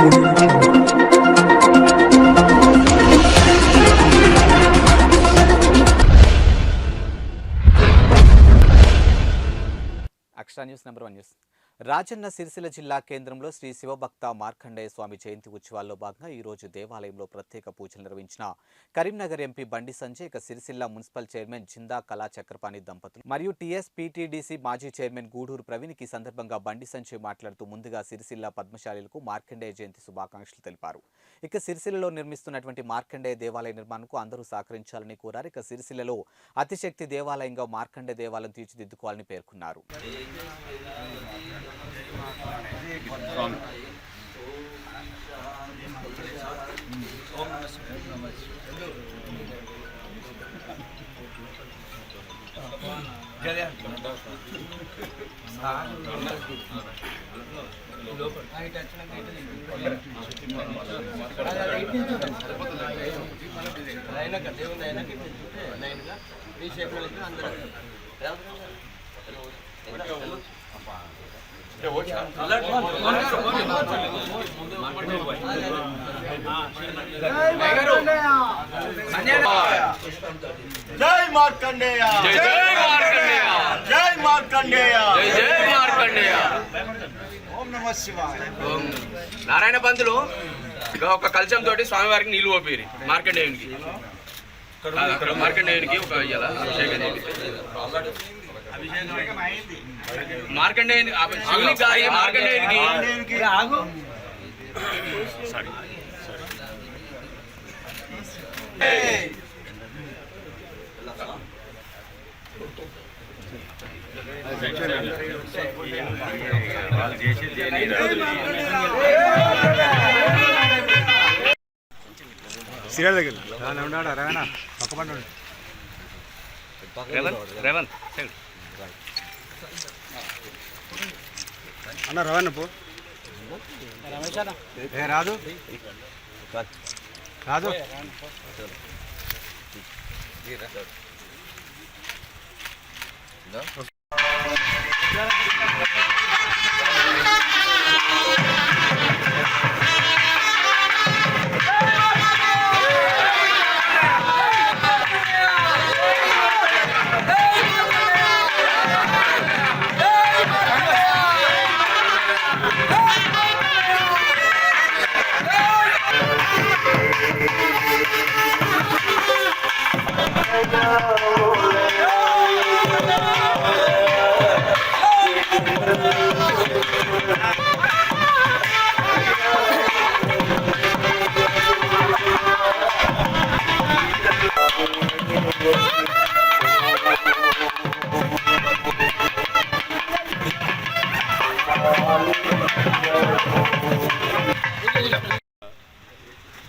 అక్షర news number 1 news. Rajanna Sircilla జిల్లా కేంద్రంలో శ్రీ శివభక్త మార్కండేయ స్వామి జయంతి ఉత్సవాల్లో భాగంగా ఈ రోజు దేవాలయంలో ప్రత్యేక పూజలు నిర్వహించిన Karimnagar MP Bandi Sanjay, Sircilla municipal chairman జిందా కళా చక్రపాణి దంపతులు మరియు టీఎస్పీటీడీసీ మాజీ చైర్మన్ గూడూరు ప్రవీణ్ ఈ సందర్భంగా బండి సంజయ్ మాట్లాడుతూ ముందుగా సిరిసిల్ల పద్మశాలీలకు మార్కండేయ జయంతి శుభాకాంక్షలు తెలిపారు. సిరిసిల్లలో నిర్మిస్తున్నటువంటి మార్కండేయ దేవాలయ నిర్మాణంకు అందరూ సహకరించాలని కోరారు. సిరిసిల్లలో అతిశక్తి దేవాలయంగా మార్కండేయ దేవాలయం తీర్చిదిద్దుకోవాలని పేర్కొన్నారు. జై మార్కండేయ, జై మార్కండేయ, జై మార్కండేయ, జై మార్కండేయ. ఓం నమః శివాయ. నారాయణ పంతులు ఒక కలశం తోటి స్వామివారికి నీళ్లు పోపేరి మార్కండేయునికి ఒక అభిషేకం మార్కండేయునికి సీరియల్ దగ్గర ఉన్నాడా రవేనా పక్క పండు రేవంత్ అన్న రవణ పో రాదు రాదు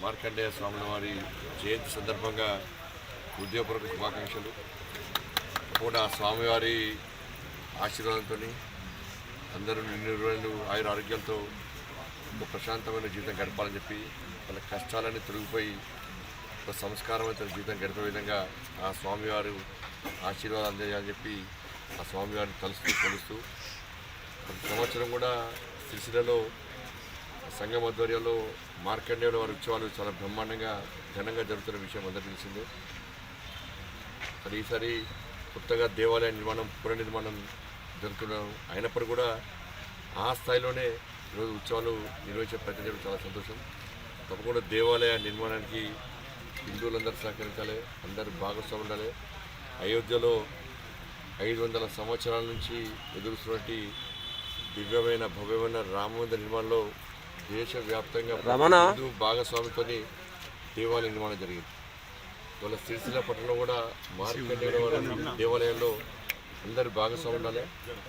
మార్కండేయ స్వామి వారి జయంతి సందర్భంగా హృదయపూర్వక శుభాకాంక్షలు. కూడా స్వామివారి ఆశీర్వాదంతో అందరూ నిన్ను ఆయుర ఆరోగ్యాలతో ఒక ప్రశాంతమైన జీవితం గడపాలని చెప్పి వాళ్ళ కష్టాలన్నీ తొలగిపోయి ఒక సంస్కారవంతమైన జీవితం గడిపే విధంగా ఆ స్వామివారు ఆశీర్వాదం అందేయాలని చెప్పి ఆ స్వామివారిని కొలుస్తూ ప్రతి సంవత్సరం కూడా సిరిసిల్లలో సంఘం ఆధ్వర్యంలో మార్కండేయుల వారి ఉత్సవాలు చాలా బ్రహ్మాండంగా ఘనంగా జరుగుతున్న విషయం అందరికీ తెలిసిందే. మరి ఈసారి కొత్తగా దేవాలయ నిర్మాణం పునర్నిర్మాణం జరుగుతున్నాం అయినప్పుడు కూడా ఆ స్థాయిలోనే ఈరోజు ఉత్సవాలు నిర్వహించే ప్రయత్నం చేయడం చాలా సంతోషం. తప్పకుండా దేవాలయ నిర్మాణానికి హిందువులందరూ సహకరించాలి, అందరూ భాగస్వాములు ఉండాలి. అయోధ్యలో 500 సంవత్సరాల నుంచి ఎదురుస్తున్నటువంటి దివ్యమైన భవ్యమైన రామమందిర నిర్మాణంలో దేశవ్యాప్తంగా హిందూ భాగస్వామితో దేవాలయ నిర్మాణం జరిగింది. ఇవాళ సిరిసిల్ల పట్టణంలో కూడా మార్కండేయుల దేవాలయంలో అందరు భాగస్వామి ఉండాలి,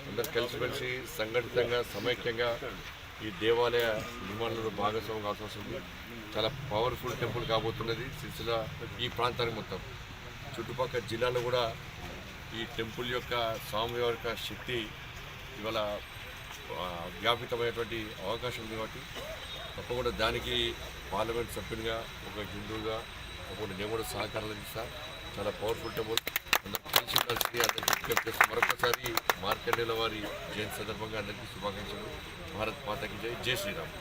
అందరు కలిసిమెలిసి సంఘటితంగా సమైక్యంగా ఈ దేవాలయ నిర్మాణంలో భాగస్వామి కావాల్సి వస్తుంది. చాలా పవర్ఫుల్ టెంపుల్ కాబోతున్నది సిరిసిల్ల ఈ ప్రాంతానికి మొత్తం. చుట్టుపక్కల జిల్లాలో కూడా ఈ టెంపుల్ యొక్క స్వామివారి యొక్క శక్తి ఇవాళ వ్యాపితమైనటువంటి అవకాశం ఉంది. కాబట్టి తప్పకుండా దానికి పార్లమెంట్ సభ్యునిగా ఒక హిందువుగా తప్పకుండా నేను కూడా సహకారం అందిస్తా. చాలా పవర్ఫుల్ టెంపుల్ అందరూ కలిసి ఉండాల్సింది అందరికీ విజ్ఞప్తి చేస్తూ మరొకసారి మార్కండేయుల వారి జయంతి సందర్భంగా అందరికీ శుభాకాంక్షలు. భారత్ మాతాకి జై, జై శ్రీరామ్.